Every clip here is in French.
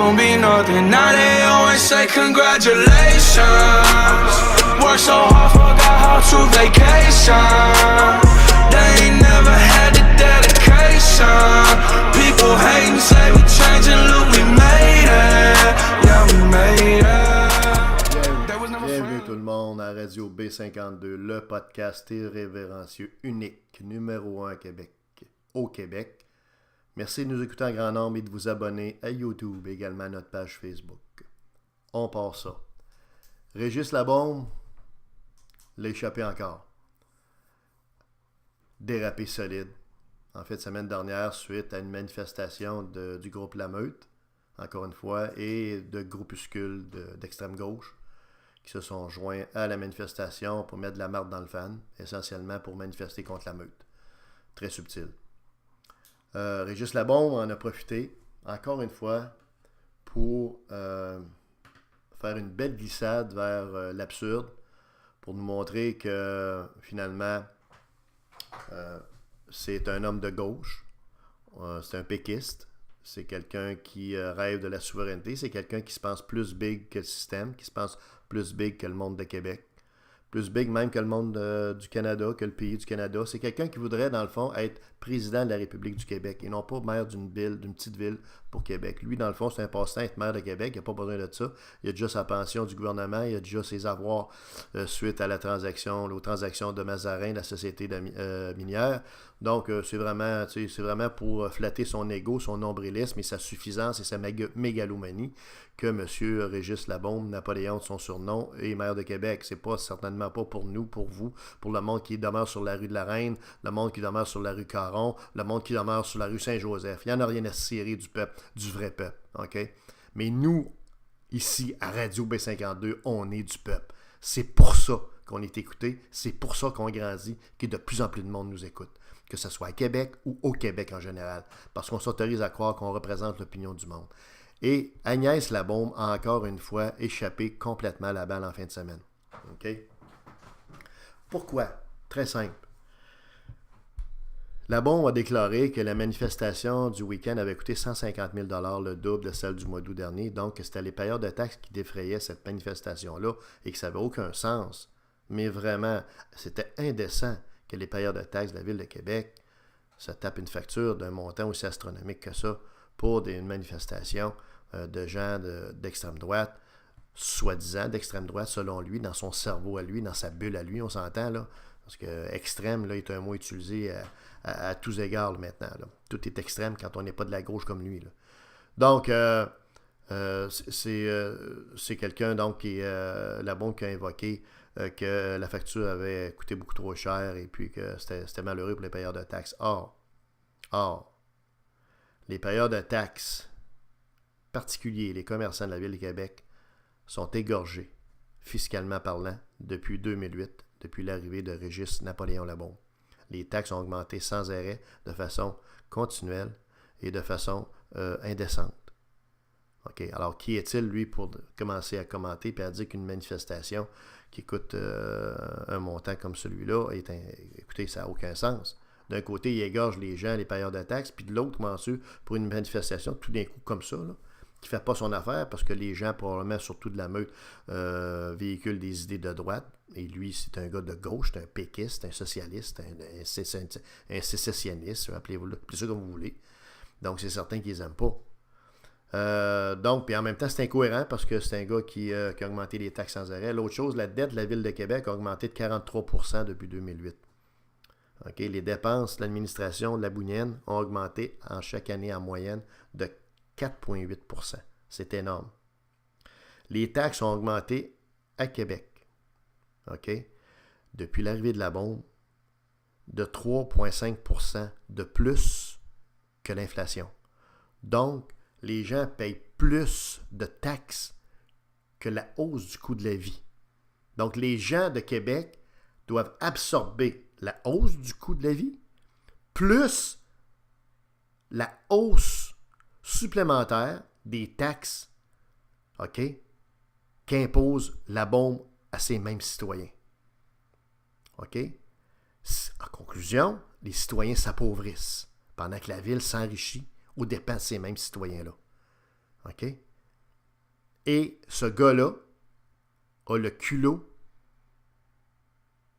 won't be nothing. Now they always say congratulations. Worked so hard, forgot how to vacation. They ain't never had the dedication. People hate and say we changing, look we made it. Yeah, we made it. Bienvenue tout le monde à Radio B52, le podcast irrévérencieux unique, numéro 1 au Québec. Merci de nous écouter en grand nombre et de vous abonner à YouTube, également à notre page Facebook. On part ça. Régis Labombe, l'a échappé encore. Dérapé solide. En fait, semaine dernière, suite à une manifestation du groupe La Meute, encore une fois, et de groupuscules d'extrême gauche qui se sont joints à la manifestation pour mettre de la marde dans le fan, essentiellement pour manifester contre La Meute. Très subtil. Régis Labombe en a profité, encore une fois, pour faire une belle glissade vers l'absurde, pour nous montrer que, finalement, c'est un homme de gauche, c'est un péquiste, c'est quelqu'un qui rêve de la souveraineté, c'est quelqu'un qui se pense plus big que le système, qui se pense plus big que le monde de Québec, plus big même que le monde du Canada, que le pays du Canada. C'est quelqu'un qui voudrait, dans le fond, être président de la République du Québec et non pas maire d'une petite ville pour Québec. Lui, dans le fond, c'est un passe-temps être maire de Québec. Il n'a pas besoin de ça. Il a déjà sa pension du gouvernement. Il a déjà ses avoirs suite à la transaction, aux transactions de Mazarin, la société minière. Donc, c'est vraiment pour flatter son ego, son nombrilisme et sa suffisance et sa mégalomanie que M. Régis Labombe, Napoléon de son surnom, est maire de Québec. C'est pas certainement pas pour nous, pour vous, pour le monde qui demeure sur la rue de la Reine, le monde qui demeure sur la rue Caron, le monde qui demeure sur la rue Saint-Joseph. Il n'y en a rien à cirer du peuple, du vrai peuple. OK? Mais nous, ici, à Radio B52, on est du peuple. C'est pour ça qu'on est écouté, c'est pour ça qu'on grandit, que de plus en plus de monde nous écoute. Que ce soit à Québec ou au Québec en général, parce qu'on s'autorise à croire qu'on représente l'opinion du monde. Et Agnès Labombe a encore une fois échappé complètement la balle en fin de semaine. OK? Pourquoi? Très simple. Labombe a déclaré que la manifestation du week-end avait coûté 150 000 $, le double de celle du mois d'août dernier. Donc, c'était les payeurs de taxes qui défrayaient cette manifestation-là et que ça n'avait aucun sens. Mais vraiment, c'était indécent que les payeurs de taxes de la Ville de Québec se tapent une facture d'un montant aussi astronomique que ça pour une manifestation de gens d'extrême droite, soi-disant d'extrême droite selon lui, dans son cerveau à lui, dans sa bulle à lui, on s'entend là, parce que extrême là, est un mot utilisé à tous égards là, maintenant. Là. Tout est extrême quand on n'est pas de la gauche comme lui. Là. Donc, c'est quelqu'un donc qui Labombe qui a invoqué que la facture avait coûté beaucoup trop cher et puis que c'était malheureux pour les payeurs de taxes. Or, les payeurs de taxes particuliers, les commerçants de la Ville de Québec, sont égorgés, fiscalement parlant, depuis 2008, depuis l'arrivée de Régis Napoléon Labombe. Les taxes ont augmenté sans arrêt, de façon continuelle et de façon indécente. OK. Alors, qui est-il, lui, pour commencer à commenter et à dire qu'une manifestation qui coûte un montant comme celui-là, écoutez, ça n'a aucun sens. D'un côté, il égorge les gens, les payeurs de taxes, puis de l'autre, monsieur, pour une manifestation, tout d'un coup, comme ça, là, qui ne fait pas son affaire, parce que les gens, probablement, surtout de la Meute, véhiculent des idées de droite. Et lui, c'est un gars de gauche, c'est un péquiste, un socialiste, un sécessionniste, appelez ça comme vous voulez. Donc, c'est certain qu'ils les aiment pas. Donc, puis en même temps, c'est incohérent parce que c'est un gars qui a augmenté les taxes sans arrêt. L'autre chose, la dette de la Ville de Québec a augmenté de 43% depuis 2008. OK, les dépenses de l'administration de la Bounienne ont augmenté en chaque année en moyenne de 4,8%. C'est énorme. Les taxes ont augmenté à Québec. OK, depuis l'arrivée de Labombe, de 3,5% de plus que l'inflation. Donc, les gens payent plus de taxes que la hausse du coût de la vie. Donc, les gens de Québec doivent absorber la hausse du coût de la vie, plus la hausse supplémentaire des taxes, OK, qu'impose Labombe à ces mêmes citoyens. OK? En conclusion, les citoyens s'appauvrissent pendant que la ville s'enrichit aux dépens de ces mêmes citoyens-là. OK? Et ce gars-là a le culot,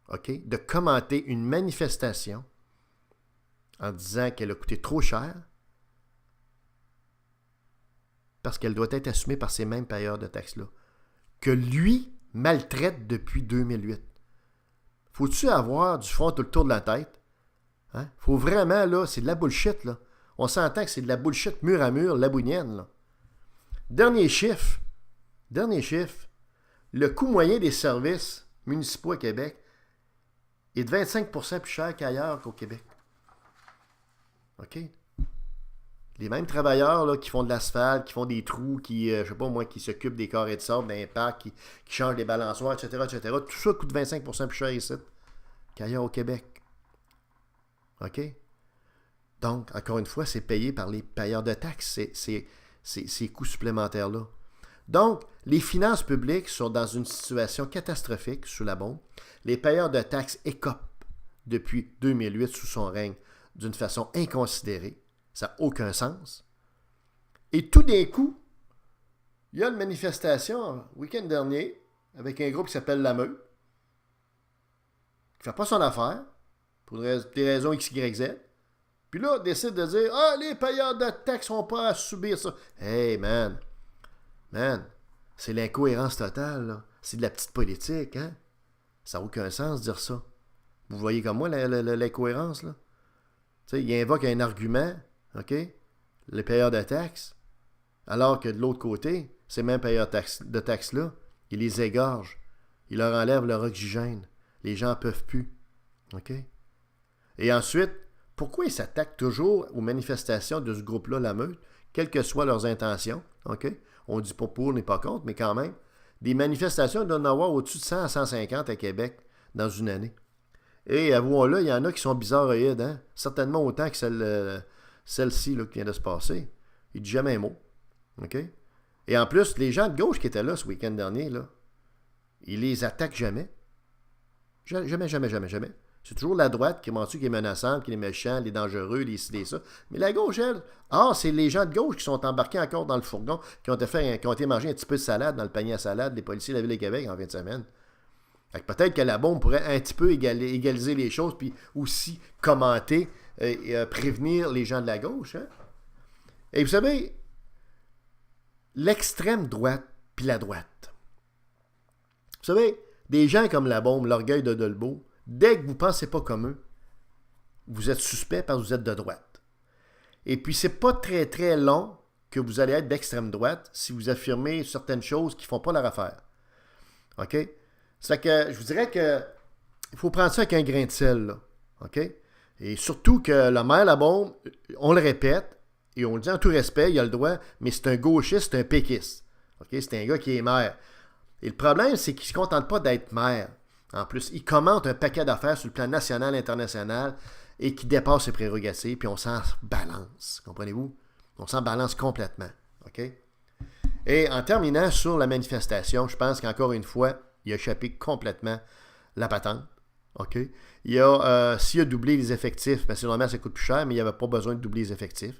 OK, de commenter une manifestation en disant qu'elle a coûté trop cher parce qu'elle doit être assumée par ces mêmes payeurs de taxes-là, que lui maltraite depuis 2008. Faut-tu avoir du fond tout le tour de la tête? Hein? Faut vraiment, là, c'est de la bullshit, là. On s'entend que c'est de la bullshit mur à mur, labounienne, là. Dernier chiffre, le coût moyen des services municipaux à Québec est de 25% plus cher qu'ailleurs qu'au Québec. OK? Les mêmes travailleurs là, qui font de l'asphalte, qui font des trous, qui, je sais pas moi, qui s'occupent des carrés de sable, d'un parc, qui changent les balançoires, etc., tout ça coûte 25% plus cher ici qu'ailleurs au Québec. OK? Donc, encore une fois, c'est payé par les payeurs de taxes, ces coûts supplémentaires-là. Donc, les finances publiques sont dans une situation catastrophique sous la bombe. Les payeurs de taxes écopent depuis 2008 sous son règne d'une façon inconsidérée. Ça n'a aucun sens. Et tout d'un coup, il y a une manifestation le week-end dernier avec un groupe qui s'appelle La Meute, qui ne fait pas son affaire, pour des raisons X, Y, Z. Puis là, décide de dire « Ah, les payeurs de taxes n'ont pas à subir ça. » Hey, man, c'est l'incohérence totale, là. C'est de la petite politique, hein? Ça n'a aucun sens de dire ça. Vous voyez comme moi l'incohérence, là? Tu sais, il invoque un argument, OK? Les payeurs de taxes, alors que de l'autre côté, ces mêmes payeurs de taxes-là, ils les égorgent. Ils leur enlèvent leur oxygène. Les gens ne peuvent plus. OK? Et ensuite, pourquoi ils s'attaquent toujours aux manifestations de ce groupe-là, La Meute, quelles que soient leurs intentions? OK? On ne dit pas pour, on n'est pas contre, mais quand même. Des manifestations, il doit en avoir au-dessus de 100 à 150 à Québec dans une année. Et avouons-le, il y en a qui sont bizarroïdes, hein? Certainement autant que celle-ci là, qui vient de se passer. Il ne dit jamais un mot. OK? Et en plus, les gens de gauche qui étaient là ce week-end dernier, là, ils les attaquent jamais. Jamais. C'est toujours la droite qui est menaçante, qui est méchant, les dangereux, les ci, les ça. Mais la gauche, elle, c'est les gens de gauche qui sont embarqués encore dans le fourgon, qui ont été manger un petit peu de salade dans le panier à salade des policiers de la Ville de Québec en fin de semaine. Fait que peut-être que la bombe pourrait un petit peu égaliser les choses, puis aussi commenter et prévenir les gens de la gauche. Hein? Et vous savez, l'extrême droite, puis la droite. Vous savez, des gens comme la bombe, l'orgueil de Dolbeau, dès que vous ne pensez pas comme eux, vous êtes suspect parce que vous êtes de droite. Et puis, c'est pas très, très long que vous allez être d'extrême droite si vous affirmez certaines choses qui ne font pas leur affaire. OK? C'est que je vous dirais que il faut prendre ça avec un grain de sel, là. OK? Et surtout que le maire La Bombe, on le répète, et on le dit en tout respect, il a le droit, mais c'est un gauchiste, c'est un péquiste. OK? C'est un gars qui est maire. Et le problème, c'est qu'il ne se contente pas d'être maire. En plus, il commente un paquet d'affaires sur le plan national, international, et qui dépasse ses prérogatives, puis on s'en balance. Comprenez-vous? On s'en balance complètement. OK? Et en terminant sur la manifestation, je pense qu'encore une fois, il a échappé complètement la patente. OK? S'il a doublé les effectifs, bien, c'est normal, ça coûte plus cher, mais il n'y avait pas besoin de doubler les effectifs.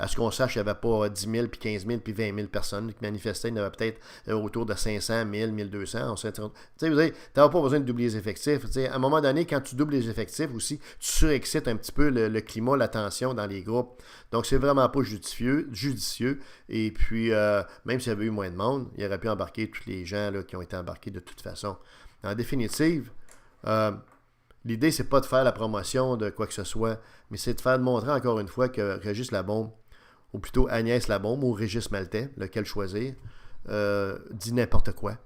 À ce qu'on sache, il n'y avait pas 10 000, puis 15 000, puis 20 000 personnes qui manifestaient. Il y en avait peut-être autour de 500, 1000, 1200. Tu sais, vous n'avez pas besoin de doubler les effectifs. Tu sais, à un moment donné, quand tu doubles les effectifs aussi, tu surexcites un petit peu le climat, la tension dans les groupes. Donc, c'est vraiment pas judicieux. Et puis, même s'il y avait eu moins de monde, il aurait pu embarquer tous les gens là, qui ont été embarqués de toute façon. En définitive, l'idée, c'est pas de faire la promotion de quoi que ce soit, mais c'est de montrer encore une fois que Régis Labombe, ou plutôt Agnès Labombe ou Régis Maltais, lequel choisir, dit n'importe quoi.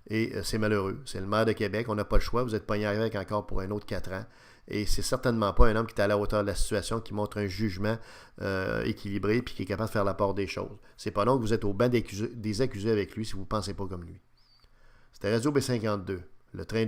Et c'est malheureux. C'est le maire de Québec, on n'a pas le choix. Vous êtes pogné avec encore pour un autre 4 ans. Et c'est certainement pas un homme qui est à la hauteur de la situation, qui montre un jugement équilibré et qui est capable de faire la part des choses. C'est pas non que vous êtes au banc des accusés avec lui si vous ne pensez pas comme lui. C'était Radio B52, le train de